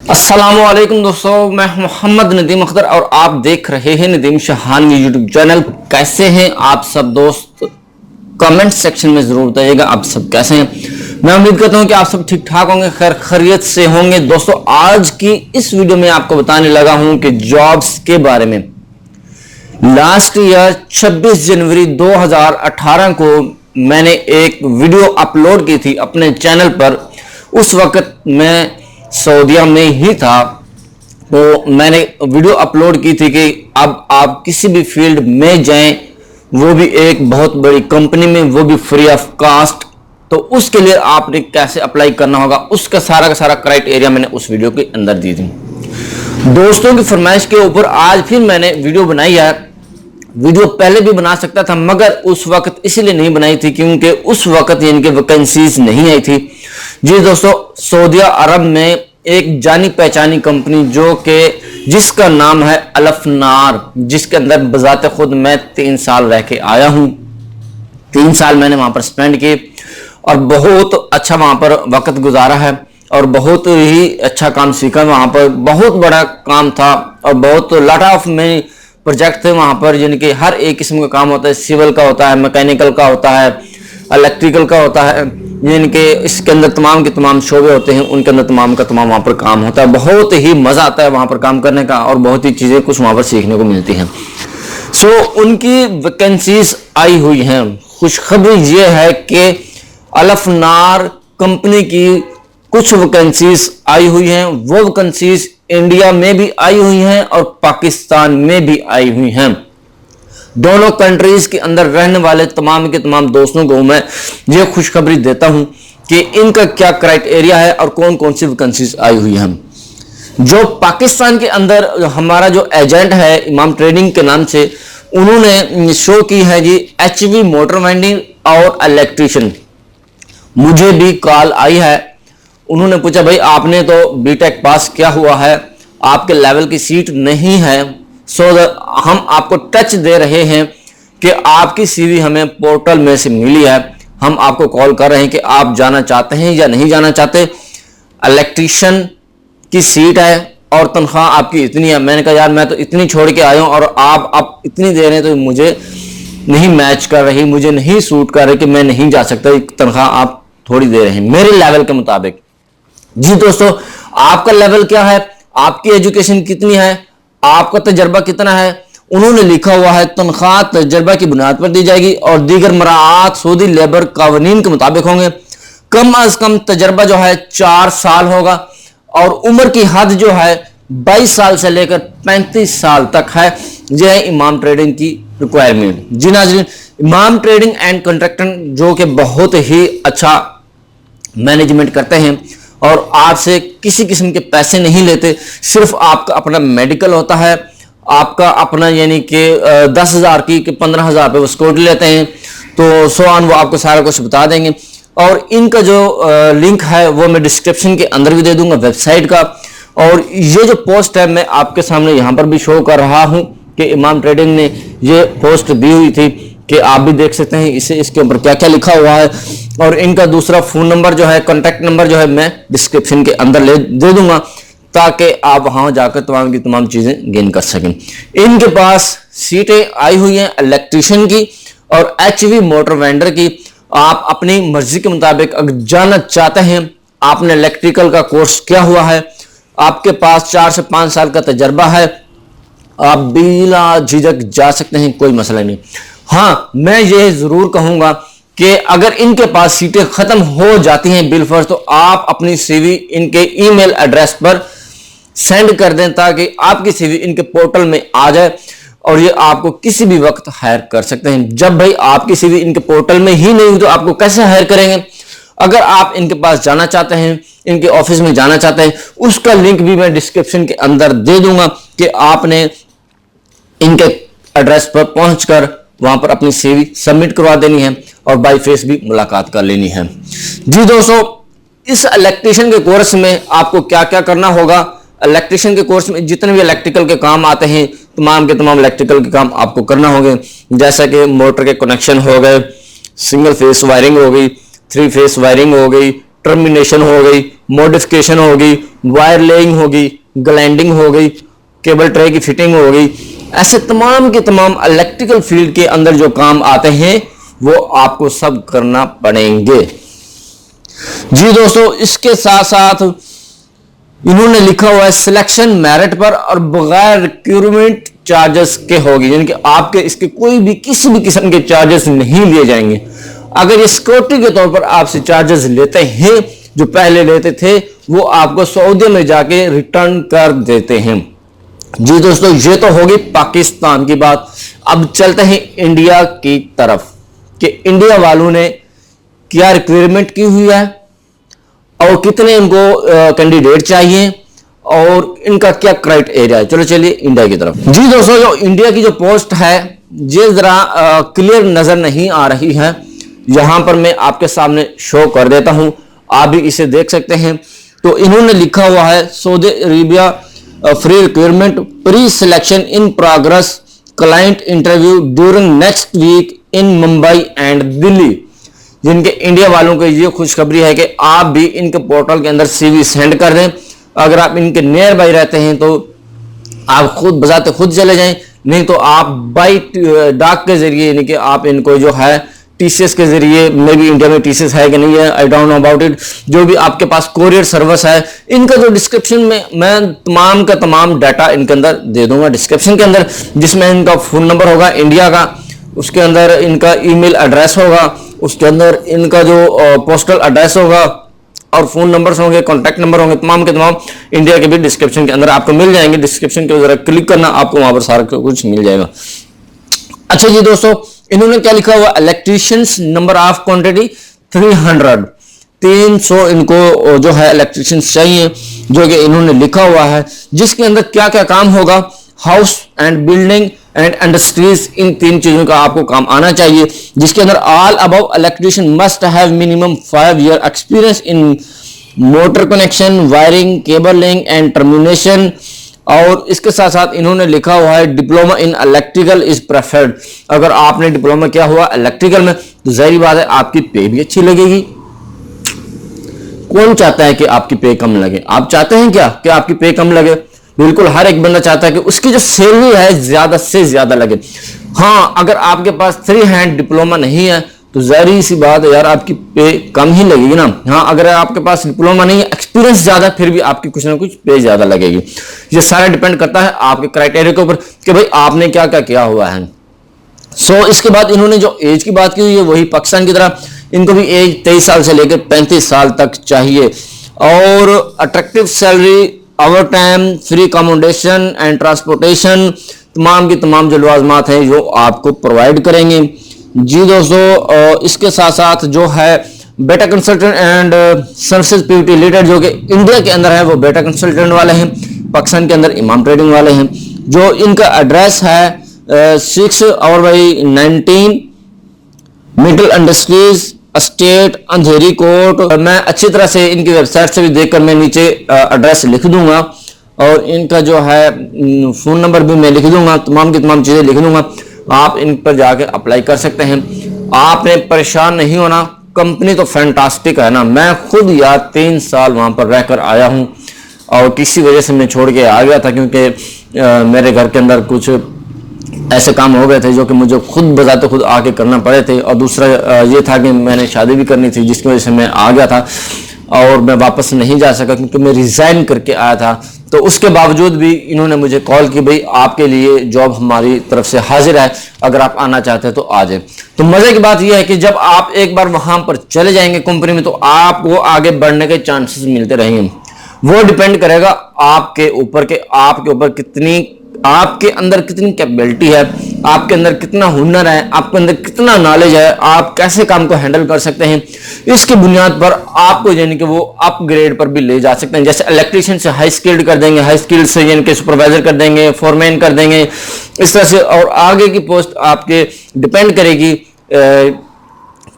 अस्सलामुअलैकुम दोस्तों, मैं मोहम्मद नदीम अख्तर और आप देख रहे हैं नदीम शहानवी यूट्यूब चैनल। कैसे हैं आप सब दोस्त? कमेंट सेक्शन में जरूर बताइएगा आप सब कैसे हैं। मैं उम्मीद करता हूं कि आप सब ठीक ठाक होंगे, खैर खैरियत से होंगे। दोस्तों, आज की इस वीडियो में आपको बताने लगा हूं कि जॉब्स के बारे में। लास्ट ईयर 26 जनवरी 2018 को मैंने एक वीडियो अपलोड की थी अपने चैनल पर। उस वक्त मैं सऊदीया में ही था, तो मैंने वीडियो अपलोड की थी कि अब आप किसी भी फील्ड में जाएं, वो भी एक बहुत बड़ी कंपनी में, वो भी फ्री ऑफ कास्ट। तो उसके लिए आपने कैसे अप्लाई करना होगा, उसका सारा का सारा क्राइटेरिया मैंने उस वीडियो के अंदर दी थी। दोस्तों की फरमाइश के ऊपर आज फिर मैंने वीडियो बनाई है। वीडियो पहले भी बना सकता था, मगर उस वक्त इसलिए नहीं बनाई थी क्योंकि उस वक्त इनके वैकेंसीज नहीं आई थी। जी दोस्तों, सऊदी अरब में एक जानी पहचानी कंपनी जो कि जिसका नाम है अल्फनार, जिसके अंदर बजाते खुद मैं 3 साल रह के आया हूं। 3 साल मैंने वहां पर स्पेंड किए और बहुत अच्छा वहां पर वक्त गुजारा है और बहुत ही अच्छा काम सीखा। वहां पर बहुत बड़ा काम था और बहुत लॉट ऑफ में प्रोजेक्ट थे वहां पर, जिनके हर एक किस्म का काम होता है। सिविल का होता है, मैकेनिकल का होता है, इलेक्ट्रिकल का होता है, जिनके इसके अंदर तमाम के तमाम शोबे होते हैं, उनके अंदर तमाम का तमाम वहां पर काम होता है। बहुत ही मजा आता है वहां पर काम करने का और बहुत ही चीजें कुछ वहां पर सीखने को मिलती हैं। सो उनकी वैकेंसीज आई हुई हैं। खुशखबरी ये है कि अल्फनार कंपनी की कुछ वैकेंसीज आई हुई हैं। वो वैकेंसीज इंडिया में भी आई हुई हैं और पाकिस्तान में भी आई हुई हैं। दोनों कंट्रीज के अंदर रहने वाले तमाम के तमाम दोस्तों को मैं ये खुशखबरी देता हूं कि इनका क्या क्राइटेरिया है और कौन कौन सी वैकेंसीज आई हुई हैं। जो पाकिस्तान के अंदर हमारा जो एजेंट है इमाम ट्रेडिंग के नाम से, उन्होंने शो की है जी HV मोटर वेंडिंग और इलेक्ट्रिशियन। मुझे भी कॉल आई है, उन्होंने पूछा भाई आपने तो बीटेक पास किया हुआ है, आपके लेवल की सीट नहीं है, सो हम आपको टच दे रहे हैं कि आपकी सीवी हमें पोर्टल में से मिली है, हम आपको कॉल कर रहे हैं कि आप जाना चाहते हैं या नहीं जाना चाहते। इलेक्ट्रिशियन की सीट है और तनख्वाह आपकी इतनी है। मैंने कहा यार मैं तो इतनी छोड़ के आया हूं और आप इतनी दे रहे हैं तो मुझे नहीं मैच कर रही, मुझे नहीं सूट कर रही कि मैं नहीं जा सकता। तनख्वाह आप थोड़ी दे रहे हैं मेरे लेवल के मुताबिक। जी दोस्तों, आपका लेवल क्या है, आपकी एजुकेशन कितनी है, आपका तजर्बा कितना है, उन्होंने लिखा हुआ है तनख्वाह तजर्बा की बुनियाद पर दी जाएगी और दीगर मराआत सऊदी लेबर कानून के मुताबिक होंगे। कम अज कम तजर्बा जो है 4 साल होगा और उम्र की हद जो है 22 साल से लेकर 35 साल तक है। यह है इमाम ट्रेडिंग की रिक्वायरमेंट। जी नाज़रीन, इमाम ट्रेडिंग एंड कॉन्ट्रैक्टर जो कि बहुत ही अच्छा मैनेजमेंट करते हैं और आपसे किसी किस्म के पैसे नहीं लेते। सिर्फ आपका अपना मेडिकल होता है, आपका अपना यानी कि 10,000 की 15,000 रुपये वो सिक्योरिटी लेते हैं। तो सो ऑन वो आपको सारा कुछ बता देंगे और इनका जो लिंक है वो मैं डिस्क्रिप्शन के अंदर भी दे दूंगा वेबसाइट का। और ये जो पोस्ट है मैं आपके सामने यहाँ पर भी शो कर रहा हूँ कि इमाम ट्रेडिंग ने ये पोस्ट दी हुई थी कि आप भी देख सकते हैं इसे, इसके ऊपर क्या क्या लिखा हुआ है। और इनका दूसरा फोन नंबर जो है, कॉन्टैक्ट नंबर जो है मैं डिस्क्रिप्शन के अंदर दे दूंगा ताकि आप वहां जाकर तमाम की तमाम चीजें गेन कर सकें। इनके पास सीटें आई हुई हैं इलेक्ट्रिशियन की और HV मोटर वेंडर की। आप अपनी मर्जी के मुताबिक अगर जाना चाहते हैं, आपने इलेक्ट्रिकल का कोर्स किया हुआ है, आपके पास 4 से 5 साल का तजर्बा है, आप बिला झिझक जा सकते हैं, कोई मसला नहीं। हाँ, मैं ये जरूर कहूंगा कि अगर इनके पास सीटें खत्म हो जाती हैं बिलफर्ज, तो आप अपनी सीवी इनके ईमेल एड्रेस पर सेंड कर दें ताकि आपकी सीवी इनके पोर्टल में आ जाए और ये आपको किसी भी वक्त हायर कर सकते हैं। जब भाई आपकी सीवी इनके पोर्टल में ही नहीं हुई तो आपको कैसे हायर करेंगे। अगर आप इनके पास जाना चाहते हैं, इनके ऑफिस में जाना चाहते हैं, उसका लिंक भी मैं डिस्क्रिप्शन के अंदर दे दूंगा कि आपने इनके एड्रेस पर पहुंचकर वहां पर अपनी सीवी सबमिट करवा देनी है और बाय फेस भी मुलाकात कर लेनी है। जी दोस्तों, इस इलेक्ट्रिशियन के कोर्स में आपको क्या क्या करना होगा। इलेक्ट्रिशियन के कोर्स में जितने भी इलेक्ट्रिकल के काम आते हैं, तमाम के तमाम इलेक्ट्रिकल के काम आपको करना होंगे, जैसा कि मोटर के कनेक्शन हो गए, सिंगल फेस वायरिंग हो गई, 3 फेस वायरिंग हो गई, टर्मिनेशन हो गई, मॉडिफिकेशन होगी, वायर लेइंग होगी, ग्राइंडिंग हो गई, केबल ट्रे की फिटिंग हो गई, ऐसे तमाम के तमाम इलेक्ट्रिकल फील्ड के अंदर जो काम आते हैं वो आपको सब करना पड़ेंगे। जी दोस्तों, इसके साथ साथ इन्होंने लिखा हुआ है सिलेक्शन मेरिट पर और बगैर रिक्रूटमेंट चार्जेस के होगी, यानी कि आपके इसके कोई भी किसी भी किस्म के चार्जेस नहीं लिए जाएंगे। अगर ये सिक्योरिटी के तौर पर आपसे चार्जेस लेते हैं, जो पहले लेते थे, वो आपको सऊदी में जाके रिटर्न कर देते हैं। जी दोस्तों, ये तो होगी पाकिस्तान की बात। अब चलते हैं इंडिया की तरफ कि इंडिया वालों ने क्या रिक्वायरमेंट की हुई है और कितने इनको कैंडिडेट चाहिए और इनका क्या क्राइटेरिया है। चलो चलिए इंडिया की तरफ। जी दोस्तों, जो इंडिया की जो पोस्ट है ये जरा क्लियर नजर नहीं आ रही है, यहां पर मैं आपके सामने शो कर देता हूं, आप भी इसे देख सकते हैं। तो इन्होंने लिखा हुआ है Saudi Arabia free requirement pre selection in progress client interview during next week in Mumbai and Delhi. जिनके इंडिया वालों को ये खुशखबरी है कि आप भी इनके पोर्टल के अंदर सीवी सेंड कर दें। अगर आप इनके नियर बाई रहते हैं तो आप खुद बजाते खुद चले जाएं, नहीं तो आप बाई डाक के जरिए, यानी कि आप इनको जो है टीसीएस के जरिए, मे भी इंडिया में टीसीएस है कि नहीं है, I don't know about it, जो भी आपके पास कोरियर सर्विस है, इनका जो डिस्क्रिप्शन में मैं तमाम का तमाम डाटा इनके अंदर दे दूंगा डिस्क्रिप्शन के अंदर, जिसमें इनका फोन नंबर होगा इंडिया का, उसके अंदर इनका ईमेल एड्रेस होगा, उसके अंदर इनका जो पोस्टल एड्रेस होगा और फोन नंबर्स होंगे, कॉन्टैक्ट नंबर होंगे, तमाम के तमाम इंडिया के भी डिस्क्रिप्शन के अंदर आपको मिल जाएंगे। डिस्क्रिप्शन के जरा क्लिक करना, आपको वहां पर सारा कुछ मिल जाएगा। अच्छा जी दोस्तों, इन्होंने क्या लिखा हुआ, इलेक्ट्रीशियंस नंबर ऑफ क्वांटिटी 300 इनको जो है इलेक्ट्रीशियंस चाहिए, जो कि इन्होंने लिखा हुआ है, जिसके अंदर क्या क्या काम होगा, house and building and industries, इन 3 चीजों का आपको काम आना चाहिए। जिसके अंदर all above electrician must have minimum 5 year experience in motor connection, wiring, cabling and termination. और इसके साथ साथ इन्होंने लिखा हुआ है diploma in electrical is preferred. अगर आपने डिप्लोमा किया हुआ इलेक्ट्रिकल में तो जाहिर बात है आपकी पे भी अच्छी लगेगी। कौन चाहता है कि आपकी पे कम लगे? आप चाहते हैं क्या कि आपकी पे कम लगे? बिल्कुल हर एक बंदा चाहता है कि उसकी जो सैलरी है ज्यादा से ज्यादा लगे। हाँ, अगर आपके पास 3 हैंड डिप्लोमा नहीं है तो जाहिर सी बात है यार, आपकी पे कम ही लगेगी ना। हाँ, अगर आपके पास डिप्लोमा नहीं है, एक्सपीरियंस ज्यादा, फिर भी आपकी कुछ ना कुछ पे ज्यादा लगेगी। ये सारा डिपेंड करता है आपके क्राइटेरिया के ऊपर कि भाई आपने क्या क्या किया हुआ है। इसके बाद इन्होंने जो एज की बात की हुई है वही पाकिस्तान की तरह, इनको भी एज 23 साल से लेकर 35 साल तक चाहिए। और attractive salary, over time, free accommodation and transportation, तमाम की तमाम जो लवाजमात हैं जो आपको प्रोवाइड करेंगे। जी दोस्तों, इसके साथ साथ जो है बेटा consultant and services Pvt leader, जो कि इंडिया के अंदर है वो बेटा कंसल्टेंट वाले हैं, पाकिस्तान के अंदर इमाम ट्रेडिंग वाले हैं। जो इनका एड्रेस है 6/19 मिडल इंडस्ट्रीज स्टेट अंधेरी कोट। मैं अच्छी तरह से इनकी वेबसाइट से भी देखकर मैं नीचे एड्रेस लिख दूंगा और इनका जो है फोन नंबर भी मैं लिख दूंगा, तमाम की तमाम चीजें लिख दूंगा। आप इन पर जाके अप्लाई कर सकते हैं। आपने परेशान नहीं होना, कंपनी तो फैंटास्टिक है ना। मैं खुद यार 3 साल वहां पर रहकर आया हूं और किसी वजह से मैं छोड़ के आ गया था, क्योंकि मेरे घर के अंदर कुछ ऐसे काम हो गए थे जो कि मुझे खुद बजाते खुद आके करना पड़े थे। और दूसरा ये था कि मैंने शादी भी करनी थी, जिसकी वजह से मैं आ गया था और मैं वापस नहीं जा सका, क्योंकि मैं रिजाइन करके आया था। तो उसके बावजूद भी इन्होंने मुझे कॉल की, भाई आपके लिए जॉब हमारी तरफ से हाजिर है, अगर आप आना चाहते हैं तो आ जाए। तो मजे की बात यह है कि जब आप एक बार वहां पर चले जाएंगे कंपनी में, तो आपको आगे बढ़ने के चांसेस मिलते रहेंगे। वो डिपेंड करेगा आपके ऊपर कि आपके ऊपर कितनी, आपके अंदर कितनी कैपेबिलिटी है, आपके अंदर कितना हुनर है, आपके अंदर कितना नॉलेज है, आप कैसे काम को हैंडल कर सकते हैं। इसकी बुनियाद पर आपको यानी कि वो अपग्रेड पर भी ले जा सकते हैं। जैसे इलेक्ट्रीशियन से हाई स्किल्ड कर देंगे, हाई स्किल्ड से यानी कि सुपरवाइजर कर देंगे, फोरमैन कर देंगे, इस तरह से। और आगे की पोस्ट आपके डिपेंड करेगी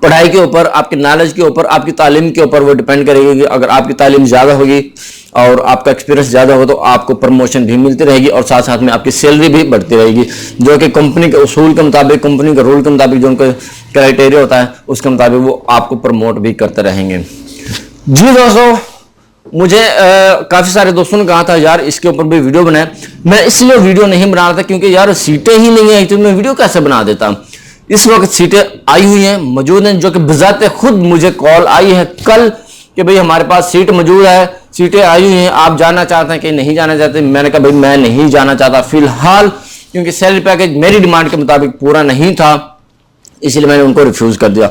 पढ़ाई के ऊपर, आपके नॉलेज के ऊपर, आपकी तालीम के ऊपर वो डिपेंड करेगी कि अगर आपकी तालीम ज़्यादा होगी और आपका एक्सपीरियंस ज़्यादा हो तो आपको प्रमोशन भी मिलती रहेगी और साथ साथ में आपकी सैलरी भी बढ़ती रहेगी, जो कि कंपनी के उसूल के मुताबिक, कंपनी के रूल के मुताबिक, जो उनका क्राइटेरिया होता है उसके मुताबिक वो आपको प्रमोट भी करते रहेंगे। जी दोस्तों, मुझे काफी सारे दोस्तों ने कहा था यार इसके ऊपर भी वीडियो बनाए। मैं इसलिए वीडियो नहीं बना रहा था क्योंकि यार सीटें ही नहीं आई तो मैं वीडियो कैसे बना देता। इस वक्त सीटें आई हुई हैं, मौजूद हैं, जो कि बजाते खुद मुझे कॉल आई है कल कि भाई हमारे पास सीट मौजूद है, सीटें आई हुई हैं, आप जाना चाहते हैं कि नहीं जाना चाहते। मैंने कहा भाई मैं नहीं जाना चाहता फिलहाल, क्योंकि सैलरी पैकेज मेरी डिमांड के मुताबिक पूरा नहीं था, इसलिए मैंने उनको रिफ्यूज कर दिया।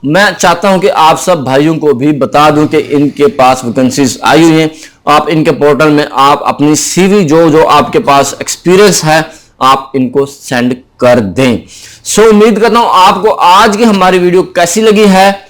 मैं चाहता हूं कि आप सब भाइयों को भी बता दूं कि इनके पास वैकेंसीज आई हुई हैं। आप इनके पोर्टल में आप अपनी सीवी जो आपके पास एक्सपीरियंस है आप इनको सेंड कर दें। उम्मीद करता हूं आपको आज की हमारी वीडियो कैसी लगी है।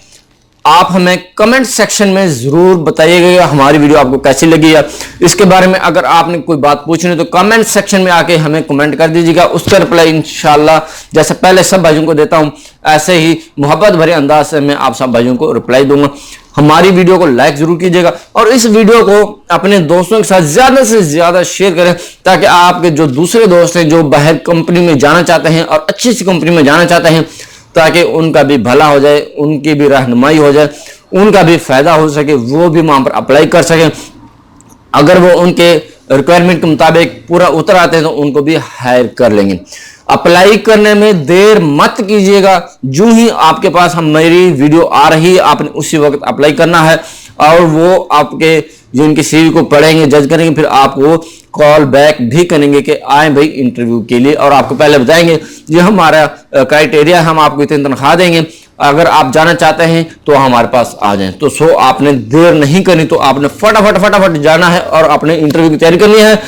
आप हमें कमेंट सेक्शन में जरूर बताइएगा हमारी वीडियो आपको कैसी लगी है। इसके बारे में अगर आपने कोई बात पूछनी तो कमेंट सेक्शन में आके हमें कमेंट कर दीजिएगा, उसका रिप्लाई इंशाल्लाह जैसे पहले सब भाइयों को देता हूं ऐसे ही मोहब्बत भरे अंदाज से मैं आप सब भाइयों को रिप्लाई दूंगा। हमारी वीडियो को लाइक जरूर कीजिएगा और इस वीडियो को अपने दोस्तों के साथ ज्यादा से ज्यादा शेयर करें, ताकि आपके जो दूसरे दोस्त हैं जो बाहर कंपनी में जाना चाहते हैं और अच्छी सी कंपनी में जाना चाहते हैं, ताकि उनका भी भला हो जाए, उनकी भी रहनुमाई हो जाए, उनका भी फायदा हो सके, वो भी वहां पर अप्लाई कर सके। अगर वो उनके रिक्वायरमेंट के मुताबिक पूरा उतर आते हैं तो उनको भी हायर कर लेंगे। अप्लाई करने में देर मत कीजिएगा, जो ही आपके पास मेरी वीडियो आ रही है आपने उसी वक्त अप्लाई करना है और वो आपके जो इनकी सीवी को पढ़ेंगे, जज करेंगे, फिर आपको कॉल बैक भी करेंगे कि आए भाई इंटरव्यू के लिए, और आपको पहले बताएंगे ये हमारा क्राइटेरिया, हम आपको इतनी तनख्वाह देंगे, अगर आप जाना चाहते हैं तो हमारे पास आ जाएं। तो आपने देर नहीं करनी, तो आपने फटाफट जाना है और आपने इंटरव्यू की तैयारी करनी है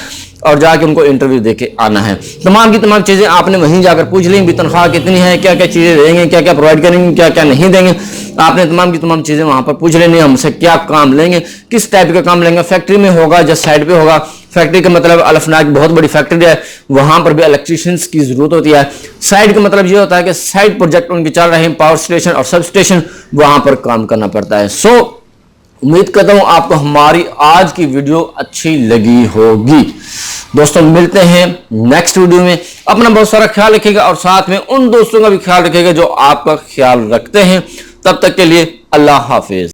और जाके उनको इंटरव्यू देके आना है। तमाम की तमाम चीजें आपने वहीं जाकर पूछ ली, भी तनख्वाह कितनी है, क्या क्या चीजें देंगे, क्या क्या प्रोवाइड करेंगे, क्या क्या नहीं देंगे, आपने तमाम की तमाम चीजें वहां पर पूछ लेनी है। हमसे क्या काम लेंगे, किस टाइप का काम लेंगे, फैक्ट्री में होगा या साइड पे होगा। फैक्ट्री का मतलब अल्फनाक बहुत बड़ी फैक्ट्री है, वहां पर भी इलेक्ट्रीशियंस की जरूरत होती है। साइड का मतलब ये होता है कि साइड प्रोजेक्ट उनके चल रहे हैं, पावर स्टेशन और सब स्टेशन, वहां पर काम करना पड़ता है। उम्मीद करता हूं आपको हमारी आज की वीडियो अच्छी लगी होगी। दोस्तों मिलते हैं नेक्स्ट वीडियो में, अपना बहुत सारा ख्याल रखिएगा और साथ में उन दोस्तों का भी ख्याल रखिएगा जो आपका ख्याल रखते हैं। तब तक के लिए अल्लाह हाफिज।